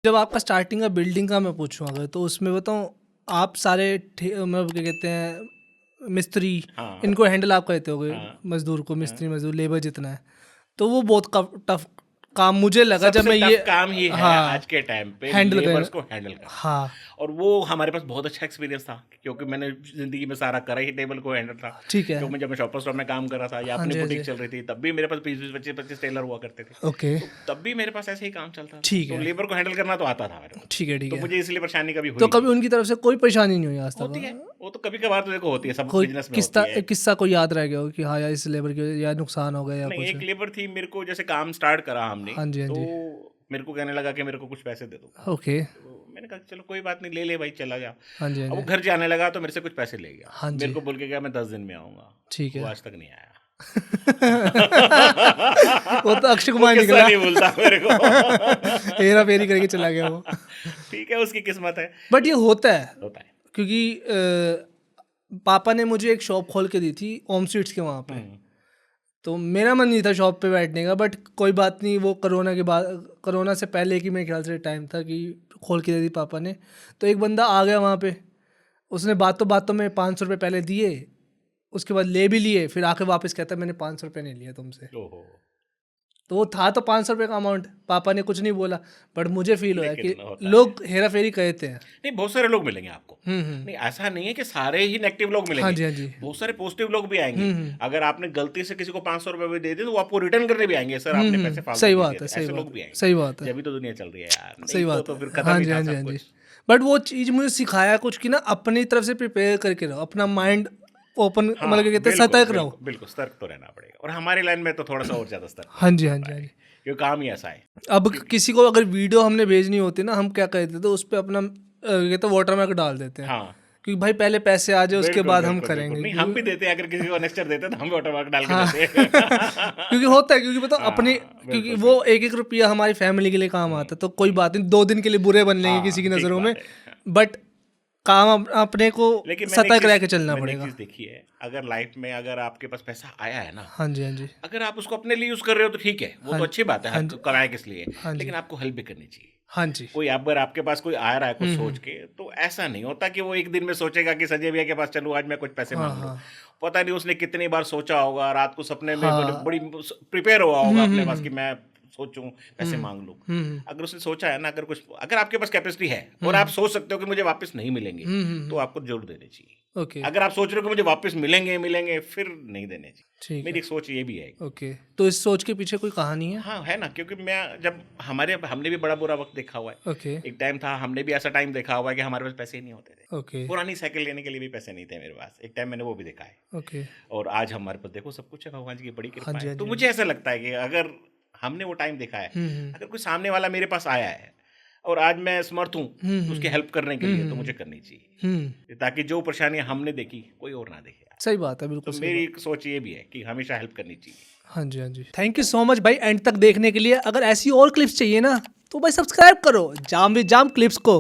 जब आपका स्टार्टिंग का बिल्डिंग का मैं पूछूँ अगर, तो उसमें बताऊँ आप सारे मतलब क्या कहते हैं मिस्त्री, हाँ इनको हैंडल आप करते होगे, हाँ मजदूर को, हाँ। मिस्त्री मजदूर लेबर जितना है, तो वो बहुत टफ काम मुझे लगा जब सबसे मैं टफ ये काम ही है आज हाँ के टाइम पे हैंडल लेबर्स करना। को हैंडल करना। हाँ और वो हमारे पास बहुत अच्छा एक्सपीरियंस था क्योंकि मैंने जिंदगी में सारा करा ही टेबल को हैंडल था। ठीक है। क्योंकि जब मैं शॉपर स्टॉप में काम कर रहा था या हाँ अपनी जी हाँ जी। बुटीक चल रही थी तब भी मेरे पास 20-25 टेलर हुआ करते थे। ओके तो तब भी मेरे पास ऐसे ही काम चलता था, ठीक तो है लेबर को हैंडल करना तो आता था मेरे को। ठीक है ठीक तो है। मुझे इसलिए परेशानी कभी तो हुई कभी नहीं। उनकी तरफ से कोई परेशानी नहीं हुई आज होती है, तक? वो तो कभी कभार तो देखो होती है, सब कोई बिजनेस में होती किस्सा है। एक किस्सा कोई याद रह गया हो कि हाँ यार इस लेबर की या नुकसान हो गया या नहीं, कुछ? एक लेबर थी, मेरे को जैसे काम स्टार्ट करा हमने, हाँ जी हाँ तो जी। मेरे को कहने लगा कि मेरे को कुछ पैसे दे दो। ओके। तो मैंने कहा चलो कोई बात नहीं, ले ले भाई, चला जा। हाँ जी हाँ अब वो जी। घर जाने लगा तो मेरे से कुछ पैसे ले गया, हाँ मेरे जी को बोल के गया मैं 10 दिन में आऊँगा। ठीक वो है। आज तक नहीं आया। वो तो अक्षय वो कुमार किस्सा निकला। नहीं भूलता मेरे को। हेरा फेरी करके चला गया वो। ठीक है, उसकी किस्मत है। बट ये होता है होता है। क्योंकि पापा ने मुझे एक शॉप खोल के दी थी ओम स्वीट्स के वहाँ पे। हुँ। तो मेरा मन नहीं था शॉप पे बैठने का, बट कोई बात नहीं, वो कोरोना के बाद, कोरोना से पहले की मेरे ख्याल से टाइम था कि खोल के दे दी पापा ने। तो एक बंदा आ गया वहाँ पे, उसने बातों बातों में 500 रुपये पहले दिए, उसके बाद ले भी लिए, फिर आके वापस कहता मैंने 500 रुपये नहीं लिया तुमसे। ओहो! तो वो था तो 500 रुपये का अमाउंट, पापा ने कुछ नहीं बोला, बट मुझे फील हुआ कि लेकिन होता है। लोग हेरा फेरी कहते हैं। नहीं, बहुत सारे लोग मिलेंगे आपको। नहीं, ऐसा नहीं है कि सारे ही नेगेटिव लोग हाँ मिलेंगे। जी हाँ जी। बहुत सारे पॉजिटिव लोग भी आएँगे। अगर आपने गलती से किसी को 500 रुपए भी दे दिए तो वो आपको रिटर्न करने भी आएँगे, सर आपने पैसे फालतू सही क्यों बात दिए है, थे? सही ऐसे बात लोग भी है, आएँगे। सही बात है, जब भी तो दुनिया चल रही है यार। नहीं सही बात तो है। फिर खत्म हाँ ही जी था हाँ जी सब हाँ जी। कुछ। बट वो चीज़ मुझे सिखाया कुछ कि ना अपनी तरफ से प्रिपेयर करके रहो, अपना माइंड ओपन, मतलब क्या हाँ, कहते हैं, बिल्कुल, सतर्क रहो। बिल्कुल, बिल्कुल सतर्क तो रहना पड़ेगा और हमारी लाइन में तो थोड़ा-सा और ज़्यादा सतर्क हाँ रहना जी हाँ पड़ता जी हाँ है, जी। क्योंकि काम ही ऐसा है। अब किसी को अगर वीडियो हमने भेजनी होती ना, हम क्या करते थे उस पर अपना कहते वाटर मार्क डाल देते हैं, हाँ, क्योंकि भाई पहले पैसे आ जाए उसके बिल्कुल, बाद हम बिल्कुल, बिल्कुल। करेंगे नहीं, हम भी देते हैं, अगर किसी को नेक्स्ट देते हैं तो हम भी वाटरमार्क डाल के हाँ देते हैं। क्योंकि होता है, क्योंकि बताओ अपनी, हाँ, क्योंकि बिल्कुल, वो बिल्कुल। एक एक रुपया हमारी फैमिली के लिए काम आता है, तो कोई बात नहीं, 2 दिन के लिए बुरे बन लेंगे किसी की हाँ, ठीक नज़रों में, बात है। हाँ। बट काम अपने को लेकिन सतर्क रह के चलना मैंने एक पड़ेगा। चीज़ देखी है, अगर लाइफ में अगर आपके पास पैसा आया है ना, हाँ जी हाँ जी। अगर आप उसको अपने लिए यूज़ कर रहे हो तो ठीक है, वो हाँ तो अच्छी बात है, हाँ हर जी कमाए किस लिए, हाँ जी लेकिन आपको हेल्प भी करनी चाहिए। हाँ जी। कोई अगर आपके पास कोई आ रहा है कुछ सोच के, तो ऐसा नहीं होता कि वो एक दिन में सोचेगा कि संजय भैया के पास चलूँ आज मैं कुछ पैसे हाँ मांग लूँ। हाँ पता नहीं उसने कितनी बार सोचा होगा, रात को सपने में बड़ी हाँ। बड़ी प्रिपेयर हुआ होगा अपने पास कि मैं सोचूं, पैसे मांग लूं। हम्म अगर उसने सोचा है ना, अगर कुछ, अगर आपके पास कैपेसिटी है और आप सोच सकते हो कि मुझे वापस नहीं मिलेंगे, तो आपको जरूर देने चाहिए। ओके अगर आप सोच रहे हो कि मुझे वापस मिलेंगे मिलेंगे, फिर नहीं देने चाहिए। ठीक मेरी है। एक सोच ये भी है। ओके, तो इस सोच के पीछे कोई कहानी है? हाँ, है ना, क्योंकि मैं जब हमने भी बड़ा बुरा वक्त देखा हुआ है। ओके एक टाइम था, हमने भी ऐसा टाइम देखा हुआ है कि हमारे पास पैसे ही नहीं होते थे। ओके पुरानी साइकिल लेने के लिए भी पैसे नहीं थे मेरे पास, एक टाइम मैंने वो भी देखा है। ओके। और आज हमारे पास देखो सब कुछ है, भगवान जी की बड़ी हाँ कृपा जी है। हाँ तो जी हाँ मुझे जी। ऐसा लगता है कि अगर हमने वो टाइम देखा है, हम्म अगर कोई सामने वाला मेरे पास आया है और आज मैं समर्थ हूँ तो उसकी हेल्प करने के लिए, तो मुझे करनी चाहिए, ताकि जो परेशानियां हमने देखी कोई और ना देखे। सही बात है, तो बिल्कुल सही मेरी बात। एक सोच ये भी है कि हमेशा हेल्प करनी चाहिए। हाँ जी हाँ जी। थैंक यू सो मच भाई एंड तक देखने के लिए। अगर ऐसी और क्लिप्स चाहिए ना, तो भाई सब्सक्राइब करो जाम विद जाम क्लिप्स को।